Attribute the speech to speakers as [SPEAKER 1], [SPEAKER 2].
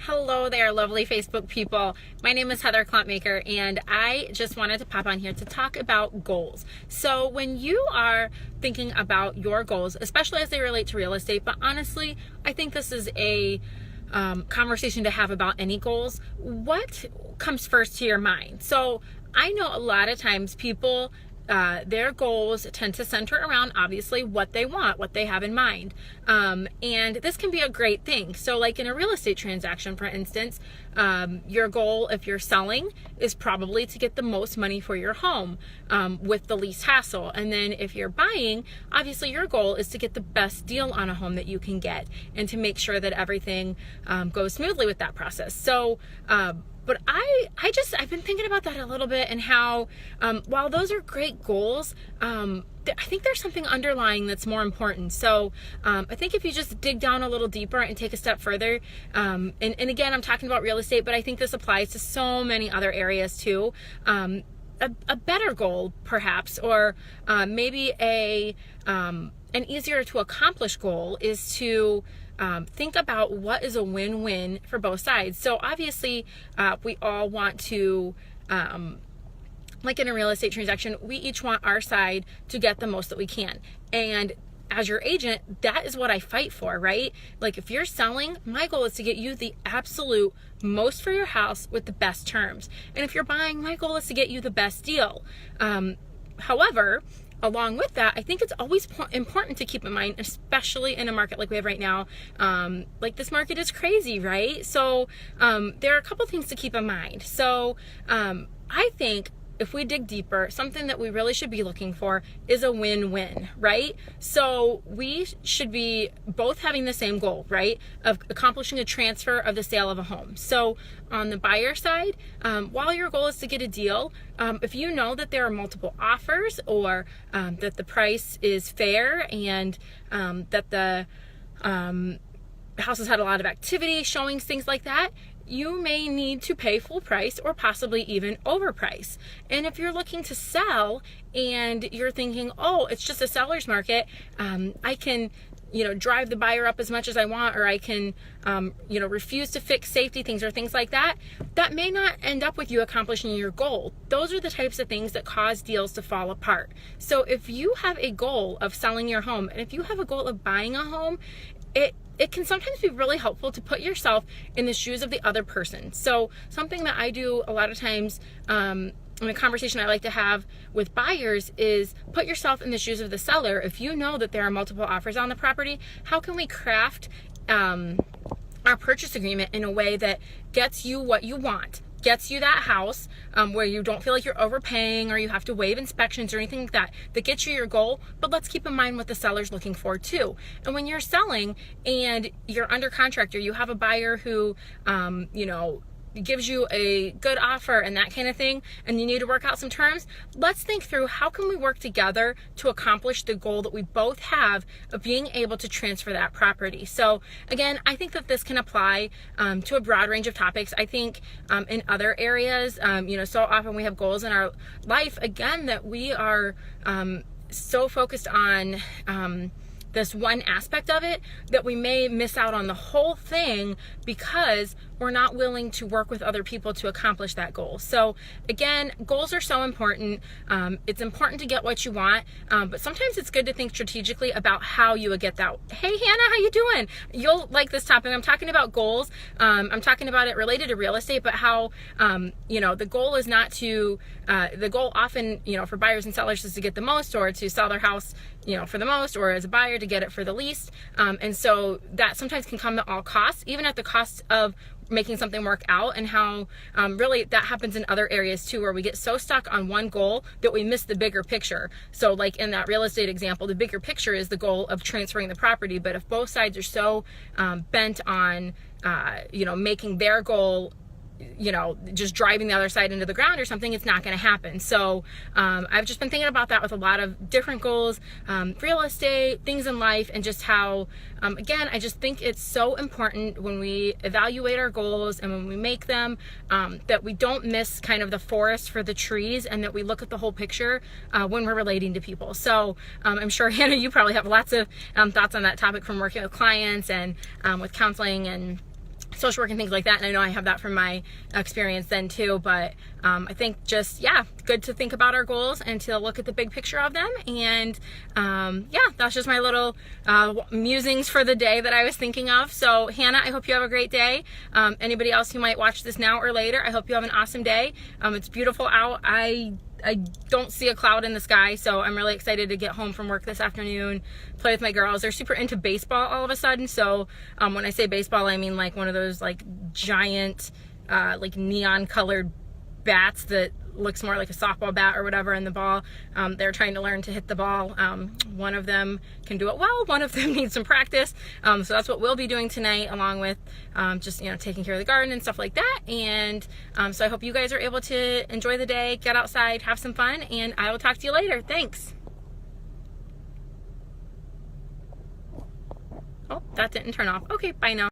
[SPEAKER 1] Hello there, lovely Facebook people. My name is Heather Klontmaker, and I just wanted to pop on here to talk about goals. So when you are thinking about your goals, especially as they relate to real estate, but honestly, I think this is a conversation to have about any goals. What comes first to your mind? So I know a lot of times people, their goals tend to center around obviously what they want, what they have in mind. And this can be a great thing. So like in a real estate transaction, for instance, your goal if you're selling is probably to get the most money for your home with the least hassle. And then if you're buying, obviously your goal is to get the best deal on a home that you can get and to make sure that everything goes smoothly with that process. So but I've been thinking about that a little bit, and how while those are great goals, I think there's something underlying that's more important. So I think if you just dig down a little deeper and take a step further, and again, I'm talking about real estate, but I think this applies to so many other areas too. A better goal perhaps, or maybe an easier to accomplish goal is to think about what is a win-win for both sides. So obviously we all want to, like in a real estate transaction, we each want our side to get the most that we can. And as your agent, that is what I fight for, right? Like if you're selling, my goal is to get you the absolute most for your house with the best terms. And if you're buying, my goal is to get you the best deal. However, along with that, I think it's always important to keep in mind, especially in a market like we have right now. Like this market is crazy, right? So there are a couple things to keep in mind. So I think if we dig deeper, something that we really should be looking for is a win-win, right? So we should be both having the same goal, right? Of accomplishing a transfer of the sale of a home. So on the buyer side, while your goal is to get a deal, if you know that there are multiple offers, or that the price is fair, and that the house has had a lot of activity, showings, things like that, you may need to pay full price or possibly even overprice. And if you're looking to sell and you're thinking, oh, it's just a seller's market, I can, drive the buyer up as much as I want, or I can, refuse to fix safety things or things like that, that may not end up with you accomplishing your goal. Those are the types of things that cause deals to fall apart. So if you have a goal of selling your home, and if you have a goal of buying a home, it can sometimes be really helpful to put yourself in the shoes of the other person. So something that I do a lot of times, in a conversation I like to have with buyers, is put yourself in the shoes of the seller. If you know that there are multiple offers on the property, how can we craft our purchase agreement in a way that gets you what you want? Gets you that house where you don't feel like you're overpaying or you have to waive inspections or anything like that gets you your goal. But let's keep in mind what the seller's looking for too. And when you're selling and you're under contract, or you have a buyer who, gives you a good offer and that kind of thing, and you need to work out some terms, let's think through how can we work together to accomplish the goal that we both have of being able to transfer that property. So again, I think that this can apply to a broad range of topics. I think in other areas, so often we have goals in our life, again, that we are so focused on this one aspect of it that we may miss out on the whole thing because we're not willing to work with other people to accomplish that goal. So again, goals are so important. It's important to get what you want, but sometimes it's good to think strategically about how you would get that. Hey Hannah, how you doing? You'll like this topic. I'm talking about goals. I'm talking about it related to real estate, but how the goal is not to the goal often for buyers and sellers is to get the most, or to sell their house for the most, or as a buyer to get it for the least. And so that sometimes can come at all costs, even at the cost of making something work out, and how really that happens in other areas too, where we get so stuck on one goal that we miss the bigger picture. So like in that real estate example, the bigger picture is the goal of transferring the property, but if both sides are so bent on making their goal just driving the other side into the ground or something, it's not going to happen. So I've just been thinking about that with a lot of different goals, real estate, things in life, and just how, again, I just think it's so important when we evaluate our goals and when we make them, that we don't miss kind of the forest for the trees, and that we look at the whole picture when we're relating to people. So I'm sure, Hannah, you probably have lots of thoughts on that topic from working with clients and with counseling and social work and things like that, and I know I have that from my experience then too, but I think just, yeah, good to think about our goals and to look at the big picture of them. And yeah, that's just my little musings for the day that I was thinking of. So Hannah, I hope you have a great day. Anybody else who might watch this now or later, I hope you have an awesome day. It's beautiful out. I don't see a cloud in the sky, so I'm really excited to get home from work this afternoon, play with my girls. They're super into baseball all of a sudden, so when I say baseball, I mean like one of those like giant like neon colored bats that looks more like a softball bat or whatever in the ball. They're trying to learn to hit the ball. One of them can do it well, one of them needs some practice, so that's what we'll be doing tonight, along with just, you know, taking care of the garden and stuff like that. And so I hope you guys are able to enjoy the day, get outside, have some fun, and I will talk to you later. Thanks. Oh, that didn't turn off. Okay, bye now.